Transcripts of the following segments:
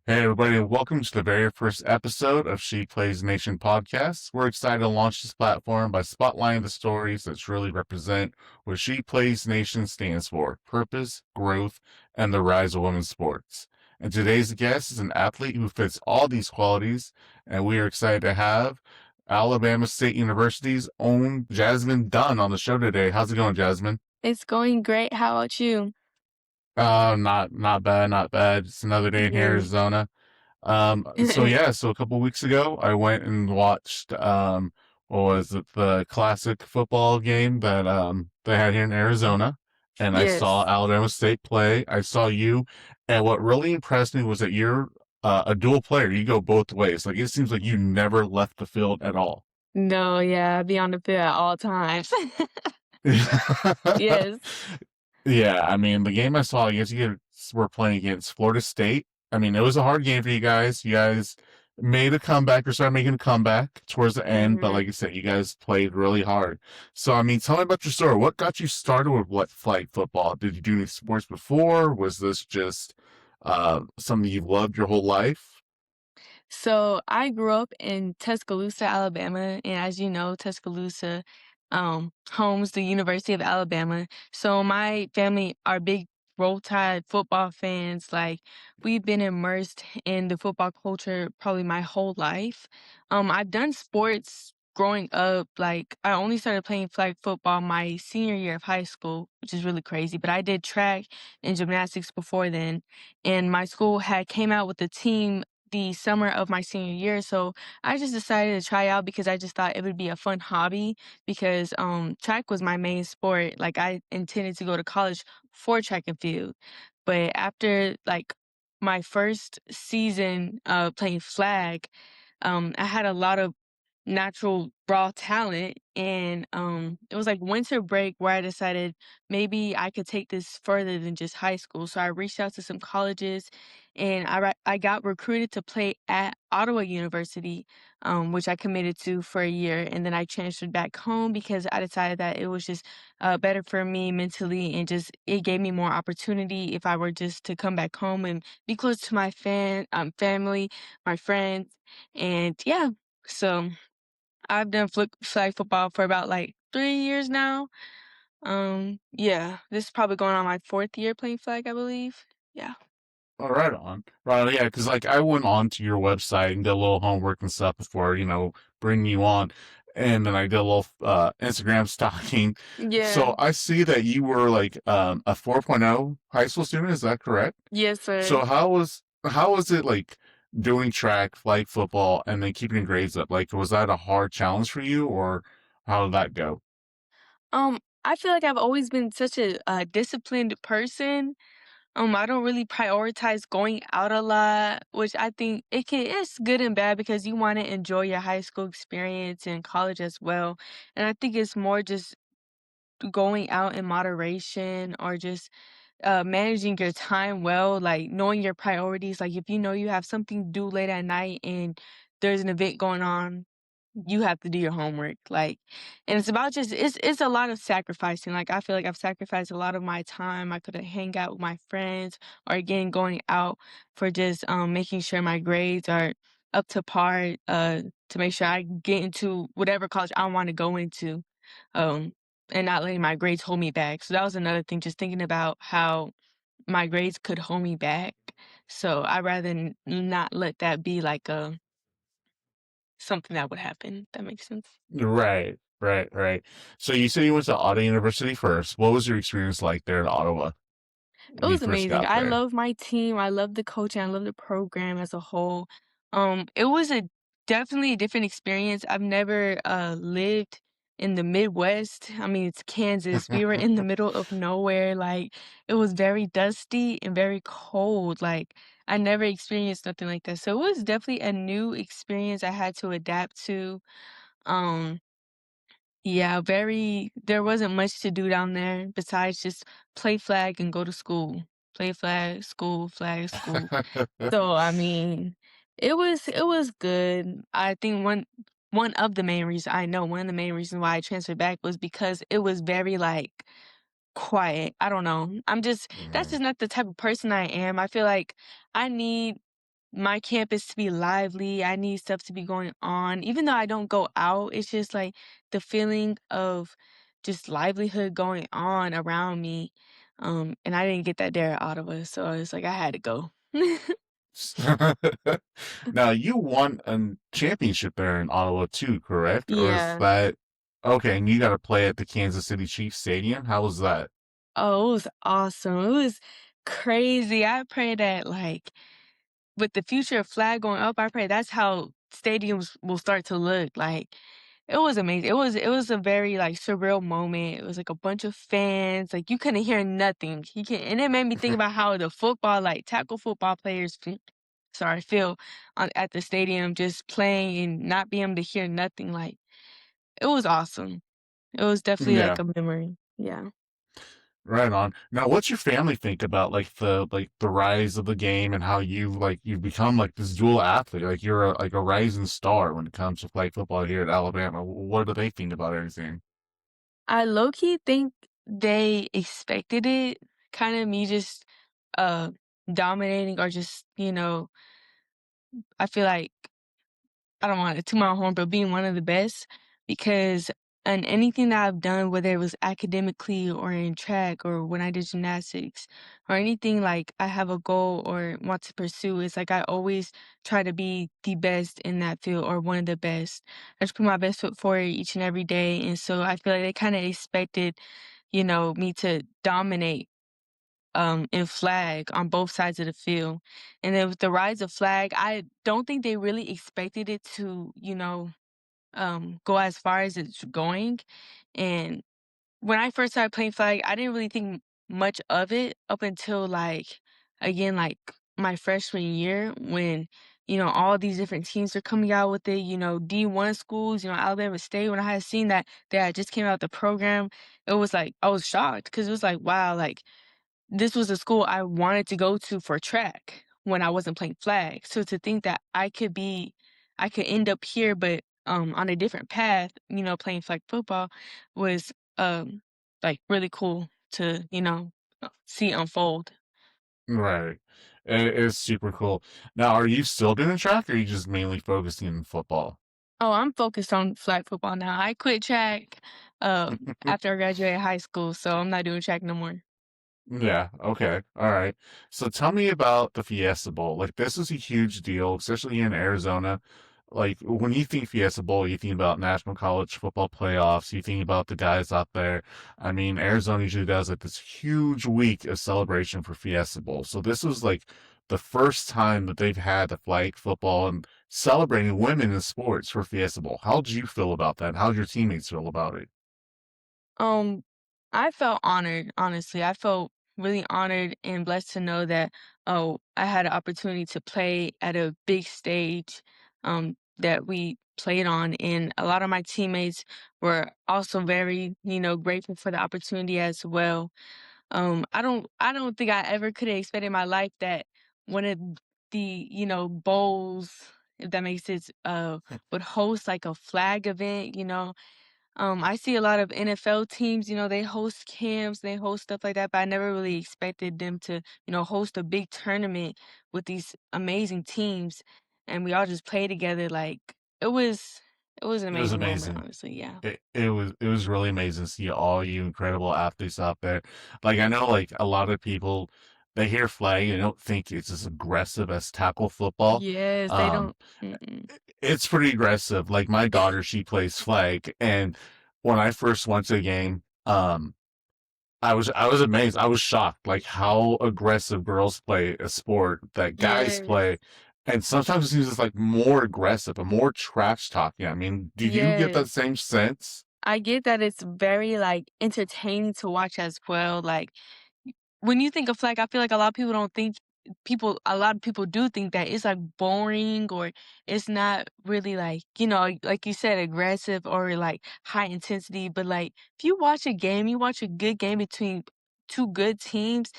Hey everybody, and welcome to the very first episode of She Plays Nation podcast. We're excited to launch this platform by spotlighting the stories that truly represent what She Plays Nation stands for: purpose, growth, and the rise of women's sports. And today's guest is an athlete who fits all these qualities, and we are excited to have Alabama State University's own Jasmine Dunn on the show today. How's it going, Jasmine? It's going great. How about you? Not bad, not bad. It's another day in Good. Arizona. So a couple weeks ago, I went and watched, what was it, the classic football game that, they had here in Arizona. And I saw Yes. Alabama State play. I saw you. And what really impressed me was that you're, a dual player. You go both ways. Like, it seems like you never left the field at all. No, yeah, be on the field at all times. Yes. Yeah, I mean, the game I saw, I guess you guys were playing against Florida State. I mean, it was a hard game for you guys. You guys made a comeback or started making a comeback towards the end, but hmm like I said, you guys played really hard. So, I mean, tell me about your story. What got you started with what flag football? Did you do any sports before? Was this just something you loved your whole life? So I grew up in Tuscaloosa, Alabama, and as you know, Tuscaloosa homes the University of Alabama. So my family are big Roll Tide football fans. Like we've been immersed in the football culture probably my whole life. I've done sports growing up. Like I only started playing flag football my senior year of high school, which is really crazy. But I did track and gymnastics before then, and my school had came out with a team the summer of my senior year. So I just decided to try out because I just thought it would be a fun hobby because track was my main sport. Like I intended to go to college for track and field. But after like my first season playing flag, I had a lot of natural raw talent, and it was like winter break where I decided maybe I could take this further than just high school. So I reached out to some colleges, and I got recruited to play at Ottawa University, which I committed to for a year, and then I transferred back home because I decided that it was just better for me mentally, and just it gave me more opportunity if I were just to come back home and be close to my family, my friends, and yeah. So I've done flag football for about like 3 years now. Yeah, this is probably going on my fourth year playing flag, I believe. Yeah. Oh, right on. Right on. Yeah, because like I went on to your website and did a little homework and stuff before, bringing you on. And then I did a little Instagram stalking. Yeah. So I see that you were like a 4.0 high school student, is that correct? Yes, sir. So how was it like doing track, flag football, and then keeping your grades up? Like, was that a hard challenge for you, or how did that go? I feel like I've always been such a disciplined person. I don't really prioritize going out a lot, which I think it's good and bad because you want to enjoy your high school experience and college as well. And I think it's more just going out in moderation or just managing your time well, like knowing your priorities. Like if you know you have something to do late at night and there's an event going on, you have to do your homework. Like, and it's about just it's a lot of sacrificing. Like I feel like I've sacrificed a lot of my time. I could have hang out with my friends or again going out for just making sure my grades are up to par. To make sure I get into whatever college I want to go into. Um, and not letting my grades hold me back. So that was another thing, just thinking about how my grades could hold me back. So I rather not let that be like something that would happen. That makes sense. Right, right, right. So you said you went to Ottawa University first. What was your experience like there in Ottawa It when you was first amazing. got I there? love my team. I love the coaching. I love the program as a whole. It was a definitely a different experience. I've never lived in the Midwest. I mean, it's Kansas. We were in the middle of nowhere. Like it was very dusty and very cold. Like I never experienced nothing like that. So it was definitely a new experience I had to adapt to. Um, yeah, very there wasn't much to do down there besides just play flag and go to school. Play flag, school. So, I mean, it was good. I think one of the main reasons I know one of the main reasons why I transferred back was because it was very, like, quiet. I don't know. That's Mhm. just not the type of person I am. I feel like I need my campus to be lively. I need stuff to be going on. Even though I don't go out, it's just like the feeling of just livelihood going on around me. And I didn't get that there at Ottawa, so it's like I had to go. Now, you won a championship there in Ottawa too, correct? Or is Yeah. that okay? And you got to play at the Kansas City Chiefs Stadium. How was that? Oh, it was awesome. It was crazy. I pray that like with the future of flag going up, I pray that's how stadiums will start to look. Like it was amazing. It was a very like surreal moment. It was like a bunch of fans. Like you couldn't hear nothing. You can and it made me think about how the football, like tackle football players feel at the stadium just playing and not being able to hear nothing. Like it was awesome. It was definitely like Yeah, a memory. Yeah. right on. Now, what's your family think about like the rise of the game and how you've become like this dual athlete? Like you're like a rising star when it comes to flag football here at Alabama. What do they think about everything? I low key think they expected it, kind of me just uh dominating or just, I feel like I don't want to toot my own horn, but being one of the best because in anything that I've done, whether it was academically or in track or when I did gymnastics or anything like I have a goal or want to pursue, it's like I always try to be the best in that field or one of the best. I just put my best foot forward each and every day. And so I feel like they kind of expected, me to dominate in flag on both sides of the field. And then with the rise of flag, I don't think they really expected it to, go as far as it's going. And when I first started playing flag, I didn't really think much of it up until like again like my freshman year when all these different teams are coming out with it. D1 schools, Alabama State. When I had seen that they had just came out the program, it was like I was shocked because it was like wow, like this was a school I wanted to go to for track when I wasn't playing flag. So to think that I could end up here, but on a different path, playing flag football was like really cool to see unfold. Right. It's super cool. Now, are you still doing track or are you just mainly focusing on football? Oh, I'm focused on flag football now. I quit track after I graduated high school, so I'm not doing track no more. Yeah, okay. All right. So tell me about the Fiesta Bowl. Like this is a huge deal, especially in Arizona. Like when you think Fiesta Bowl, you think about National College Football Playoffs, you think about the guys out there. I mean, Arizona usually does like this huge week of celebration for Fiesta Bowl. So this was like the first time that they've had the flag football and celebrating women in sports for Fiesta Bowl. How did you feel about that? How did your teammates feel about it? Um, I felt honored, honestly. I felt really honored and blessed to know that, oh, I had an opportunity to play at a big stage that we played on. And a lot of my teammates were also very, grateful for the opportunity as well. I don't think I ever could have expected in my life that one of the, bowls, if that makes sense, would host like a flag event. I see a lot of NFL teams, they host camps, they host stuff like that, but I never really expected them to, host a big tournament with these amazing teams and we all just play together. Like it was it was an It was amazing moment, amazing. honestly. Yeah. It was really amazing to see all you incredible athletes out there. Like I know like a lot of people they hear flag and don't think it's as aggressive as tackle football. Yes, they Um don't mm-mm. it's pretty aggressive. Like my daughter, she plays flag and when I first went to a game, I was amazed. I was shocked like how aggressive girls play a sport that guys Yes. play. And sometimes it seems it's like more aggressive and more trash talking. I mean, did you get that Yes. same sense? I get that it's very, like, entertaining to watch as well, like, when you think of flag, I feel like a lot of people don't think a lot of people do think that it's, like, boring or it's not really, like you said, aggressive or, like, high intensity, but, like, if you watch a game, you watch a good game between 2 good teams,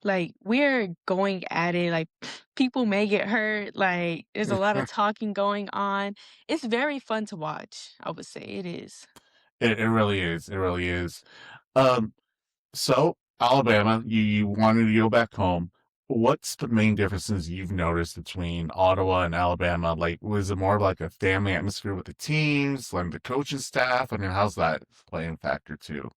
like, we're going at it, like, people may get hurt, like, there's a lot of talking going on. It's very fun to watch, I would say, it is. It really is. It really is. Um, so Alabama, you wanted to go back home. What's the main differences you've noticed between Ottawa and Alabama? Like, was it more of like a family atmosphere with the teams, like the coaching staff? I mean, how's that playing factor too?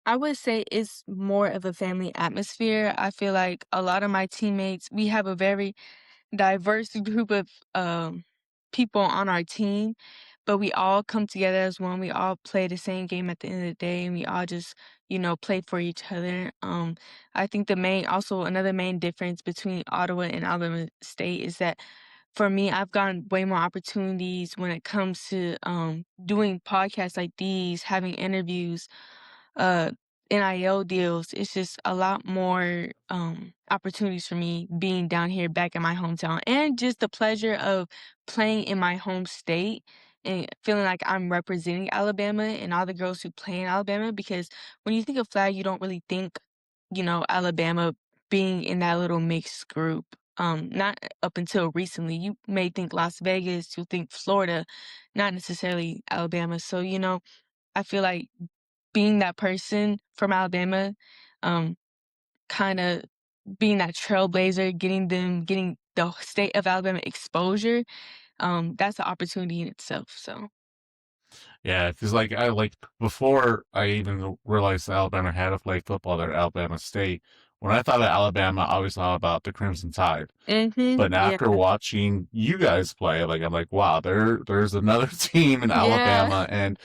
I would say it's more of a family atmosphere. I feel like a lot of my teammates, we have a very diverse group of people on our team, but we all come together as one. We all play the same game at the end of the day, and we all just, play for each other. I think the main, also another main difference between Ottawa and Alabama State is that for me, I've gotten way more opportunities when it comes to doing podcasts like these, having interviews, uh NIL deals. It's just a lot more opportunities for me being down here back in my hometown, and just the pleasure of playing in my home state and feeling like I'm representing Alabama and all the girls who play in Alabama, because when you think of flag you don't really think, Alabama being in that little mixed group. Not up until recently. You may think Las Vegas, you think Florida, not necessarily Alabama. So, I feel like being that person from Alabama, um, kinda being that trailblazer, getting the state of Alabama exposure, that's an opportunity in itself, so. Yeah, because like I like before I even realized Alabama had to play football there at Alabama State. When I thought of Alabama, I always thought about the Crimson Tide. Mhm, But yeah. after watching you guys play, like I'm like, wow, there's another team in Yeah, Alabama, and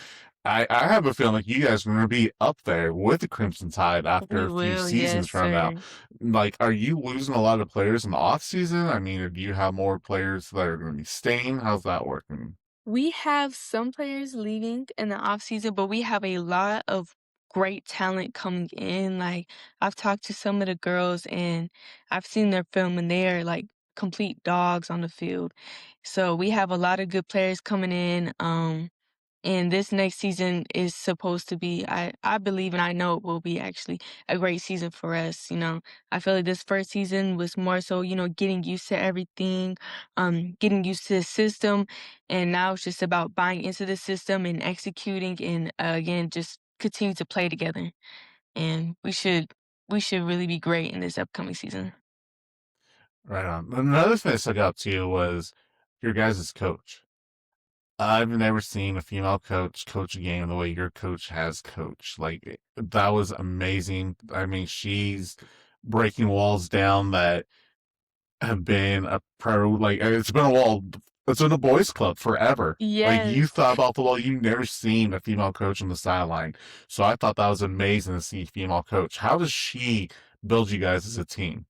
I have a feeling like you guys are going to be up there with the Crimson Tide after we a few will, yes, seasons from now. sir. Like, are you losing a lot of players in the off season? I mean, do you have more players that are going to be staying? How's that working? We have some players leaving in the off season, but we have a lot of great talent coming in. Like, I've talked to some of the girls and I've seen their film, and they are like complete dogs on the field. So we have a lot of good players coming in. And this next season is supposed to be, I believe, and I know it will be actually a great season for us. I feel like this first season was more so, getting used to everything, getting used to the system. And now it's just about buying into the system and executing, and again, just continue to play together. And we should really be great in this upcoming season. Right on. Another thing that stuck out to you was your guys' coach. I've never seen a female coach a game the way your coach has coached. Like that was amazing. I mean, she's breaking walls down that have been a pro. Like it's been a wall. It's been a boys' club forever. Like you Yes. thought about the wall, you've never seen a female coach on the sideline. So I thought that was amazing to see a female coach. How does she build you guys as a team?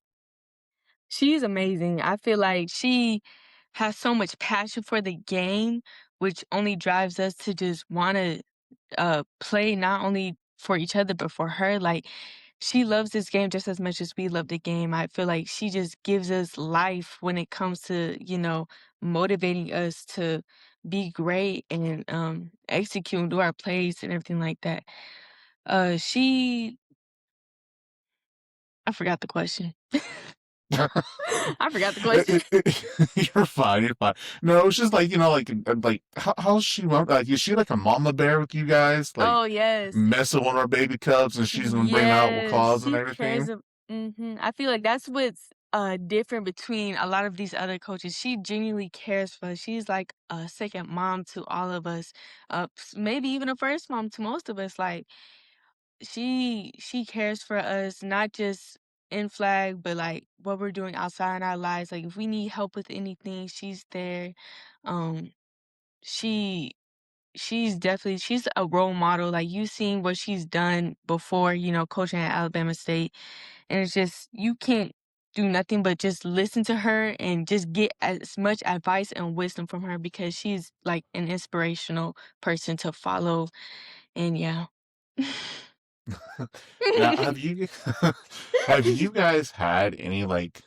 She's amazing. I feel like she has so much passion for the game, which only drives us to just wanna, play not only for each other, but for her. Like, she loves this game just as much as we love the game. I feel like she just gives us life when it comes to, motivating us to be great and, execute and do our plays and everything like that. She I forgot the question. I forgot the question. You're fine. You're fine. No, it's just like like how's she? Like, is she like a mama bear with you guys? Like Oh, yes. messing with our baby cubs, and she's gonna bring out Yes, claws and she cares everything. I feel like that's what's, different between a lot of these other coaches. She genuinely cares for us. She's like a second mom to all of us, maybe even a first mom to most of us. Like, she cares for us, not just in flag, but, like, what we're doing outside in our lives. Like, if we need help with anything, she's there. Um, she she's a role model. Like, you've seen what she's done before, coaching at Alabama State, and it's just you can't do nothing but just listen to her and just get as much advice and wisdom from her, because she's like an inspirational person to follow, and yeah. Now, have you have you guys had any like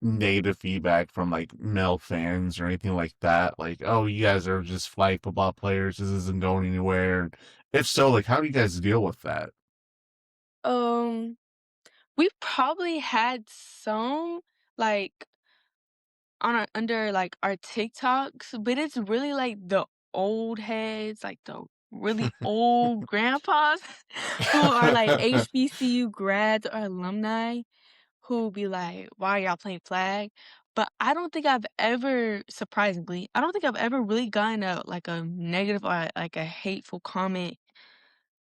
negative feedback from like male fans or anything like that? Like, oh, you guys are just flag football players. This isn't going anywhere. If so, like, how do you guys deal with that? Um, we probably had some, like, on our under, like, our TikToks, but it's really, like, the old heads, like, the really old grandpas who are, like, HBCU grads or alumni, who be like, "Why are y'all playing flag?" But I don't think I've ever surprisingly, I don't think I've ever really gotten a negative or, like, a hateful comment,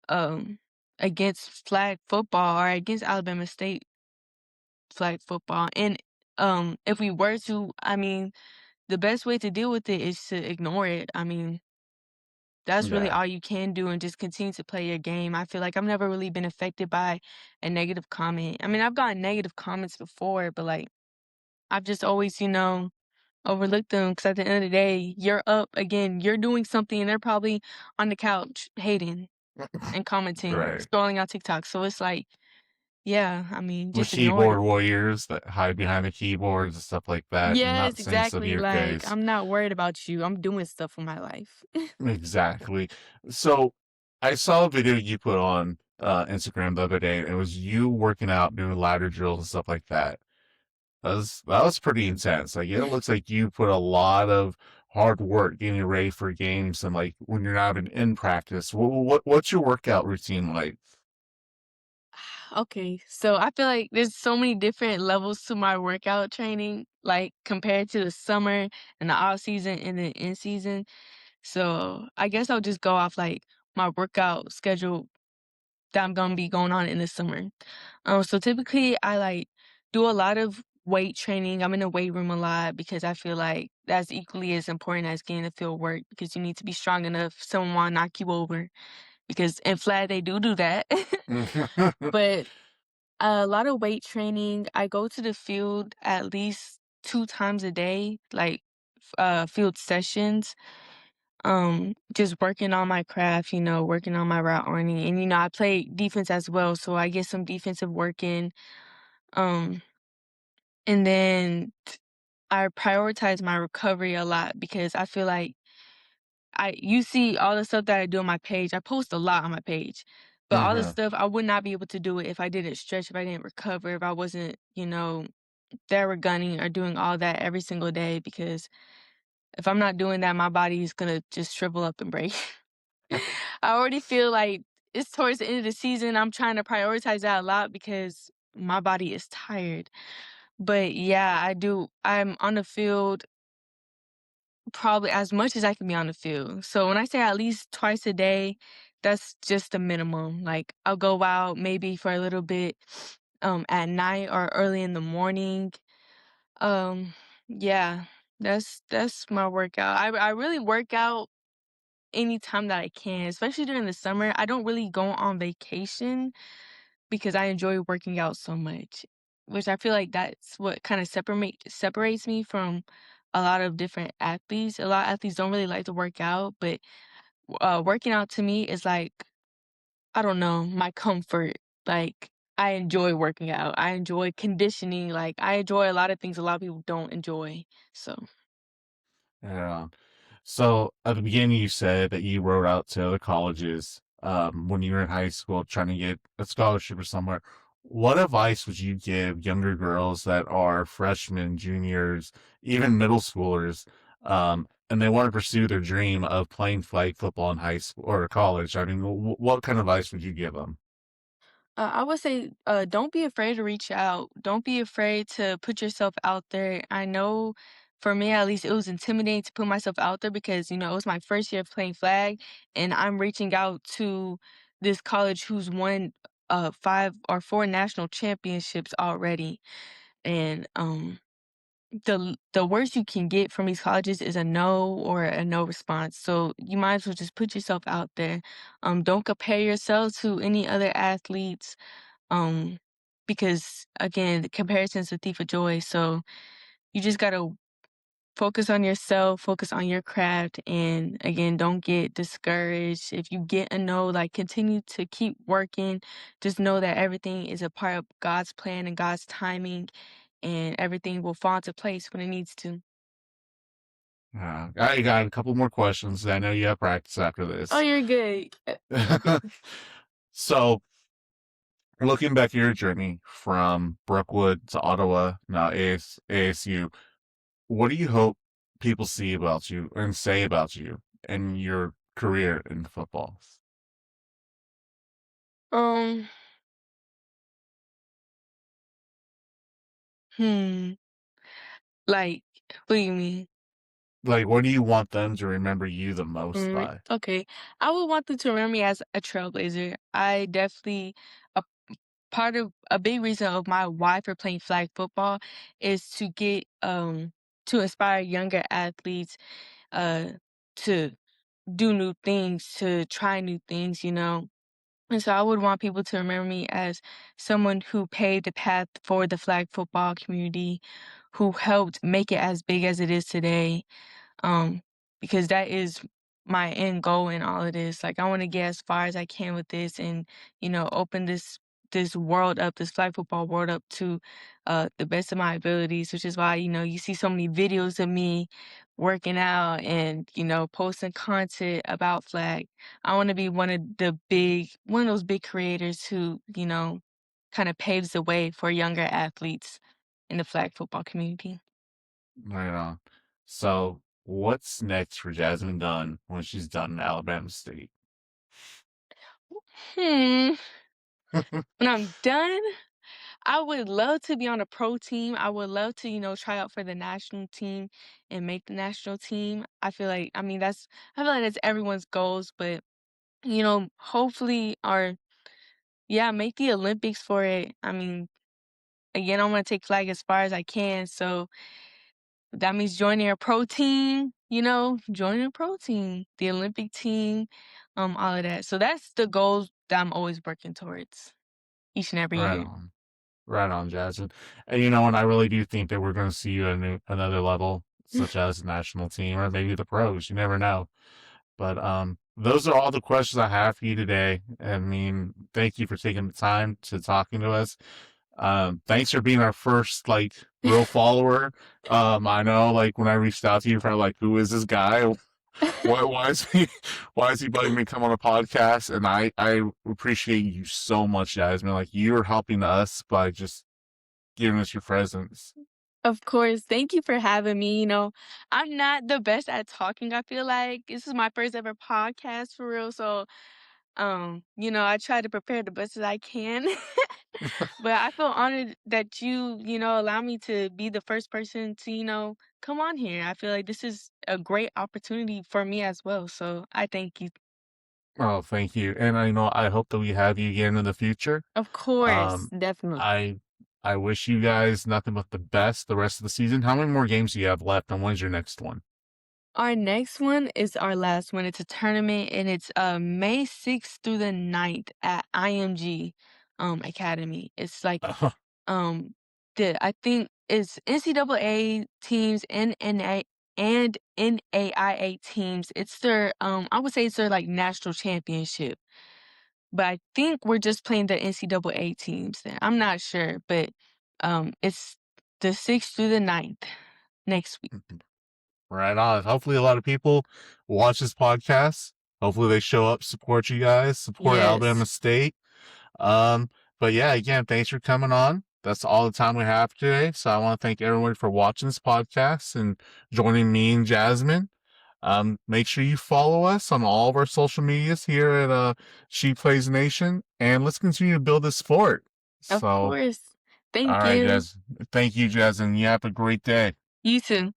um, against flag football or against Alabama State flag football, and, if we were to, I mean, the best way to deal with it is to ignore it. I mean, that's really Yeah. all you can do and just continue to play your game. I feel like I've never really been affected by a negative comment. I mean, I've gotten negative comments before, but, like, I've just always, overlooked them because at the end of the day, you're up again, you're doing something, and they're probably on the couch hating and commenting, Right. scrolling on TikTok. So it's like, yeah, I mean, The just ignore keyboard it. warriors that hide behind the keyboards and stuff like that, and Yes, not saying stuff to exactly. your Like, face. I'm not worried about you. I'm doing stuff with my life. Exactly. So I saw a video you put on Instagram the other day, and it was you working out, doing ladder drills and stuff like that. That was pretty intense. Like it looks like you put a lot of hard work getting ready for games, and like when you're not even in practice. What's your workout routine like? Okay, so I feel like there's so many different levels to my workout training, like compared to the summer and the off season and the in season. So I guess I'll just go off like my workout schedule that I'm gonna be going on in the summer. So typically I like do a lot of weight training. I'm in the weight room a lot because I feel like that's equally as important as getting the field work because you need to be strong enough. Someone wanna knock you over because in flat they do that. But a lot of weight training. I go to the field at least 2 times a day, like, field sessions, just working on my craft, working on my route running, and, I play defense as well, so I get some defensive work in, um, and then I prioritize my recovery a lot because I feel like you see all the stuff that I do on my page. I post a lot on my page, but all the Hmm. stuff I would not be able to do it if I didn't stretch, if I didn't recover, if I wasn't, there were gunning or doing all that every single day because if I'm not doing that, my body is gonna just shrivel up and break. I already feel like it's towards the end of the season. I'm trying to prioritize that a lot because my body is tired. But yeah, I do. I'm on the field probably as much as I can be on the field. So when I say at least twice a day, that's just the minimum. Like I'll go out maybe for a little bit at night or early in the morning. Um, yeah, that's my workout. I really work out anytime that I can, especially during the summer. I don't really go on vacation because I enjoy working out so much, which I feel like that's what kind of separates me from a lot of different athletes. A lot of athletes don't really like to work out, but working out to me is like I don't know, my comfort. Like I enjoy working out. I enjoy conditioning. Like I enjoy a lot of things a lot of people don't enjoy. So. Yeah. So at the beginning, you said that you wrote out to other colleges when you were in high school trying to get a scholarship or somewhere. What advice would you give younger girls that are freshmen, juniors, even middle schoolers, and they want to pursue their dream of playing flag football in high school or college? I mean, what kind of advice would you give them? I would say, don't be afraid to reach out. Don't be afraid to put yourself out there. I know for me, at least, it was intimidating to put myself out there because, it was my first year of playing flag, and I'm reaching out to this college who's won 5 or 4 national championships already. And the worst you can get from these colleges is a no or a no response. So you might as well just put yourself out there. Don't compare yourself to any other athletes um, because again, the comparison's a thief of joy. So you just gotta focus on yourself, focus on your craft, and again, don't get discouraged. If you get a no, like continue to keep working. Just know that everything is a part of God's plan and God's timing, and everything will fall into place when it needs to. I got a couple more questions. I know you have practice after Oh, this. you're good. You're good. So, looking back at your journey from Brookwood to Ottawa, now ASU, what do you hope people see about you and say about you and your career in football? Um, Hmm. Like, what do you mean? Like, what do you want them to remember you the most by? Okay. I would want them to remember me as a trailblazer. I definitely a part of a big reason of my why for playing flag football is to get to inspire younger athletes uh to do new things, to try new things, you know. And so I would want people to remember me as someone who paved the path for the flag football community, who helped make it as big as it is today, um, because that is my end goal in all of this. Like I want to get as far as I can with this, and open this world up, this flag football world up to the best of my abilities. Which is why you see so many videos of me working out and posting content about flag. I want to be one of those big creators who kind of paves the way for younger athletes in the flag football community. Right on. So, what's next for Jasmine Dunn when she's done in Alabama State? Hmm. When I'm done, I would love to be on a pro team. I would love to, try out for the national team and make the national team. I feel like that's everyone's goals, but hopefully or yeah, make the Olympics for it. I mean, again, I want to take flag as far as I can. So that means joining a pro team, joining a pro team, the Olympic team, all of that. So that's the goals that I'm always working towards each and every Right year. on. Right on, Jasmine. And and I really do think that we're going to see you at another level, such as the national team or maybe the pros. You never know. But those are all the questions I have for you today. I mean, thank you for taking the time to talking to us. Thanks for being our first real follower. I know when I reached out to you, you're probably like, who is this guy? Why is he why is he bugging me to come on a podcast? And I appreciate you so much, Jasmine. Like you're helping us by just giving us your presence. Of course. Thank you for having me. I'm not the best at talking, I feel like. This is my first ever podcast for real. So, I try to prepare the best as I can. But I feel honored that you allow me to be the first person to, come on here. I feel like this is a great opportunity for me as well. So I thank you. Oh, thank you. And I hope that we have you again in the future. Of course, Um, definitely. I I wish you guys nothing but the best the rest of the season. How many more games do you have left, and when's your next one? Our next one is our last one. It's a tournament and it's May 6th through the 9th at IMG Academy. It's like um I think it's NCAA teams and NAIA teams. It's their I would say it's their like national championship. But I think we're just playing the NCAA teams there. I'm not sure, but it's the 6th through the 9th next week. Right on. Hopefully, a lot of people watch this podcast. Hopefully, they show up, support you guys, support Alabama Yes. State. Um, but yeah, again, thanks for coming on. That's all the time we have today. So I want to thank everyone for watching this podcast and joining me and Jasmine. Make sure you follow us on all of our social medias here at She Plays Nation, and let's continue to build this sport. Of So, course. all Thank right, you. Jazz. Thank you, Jazz, and you have a great day. You too.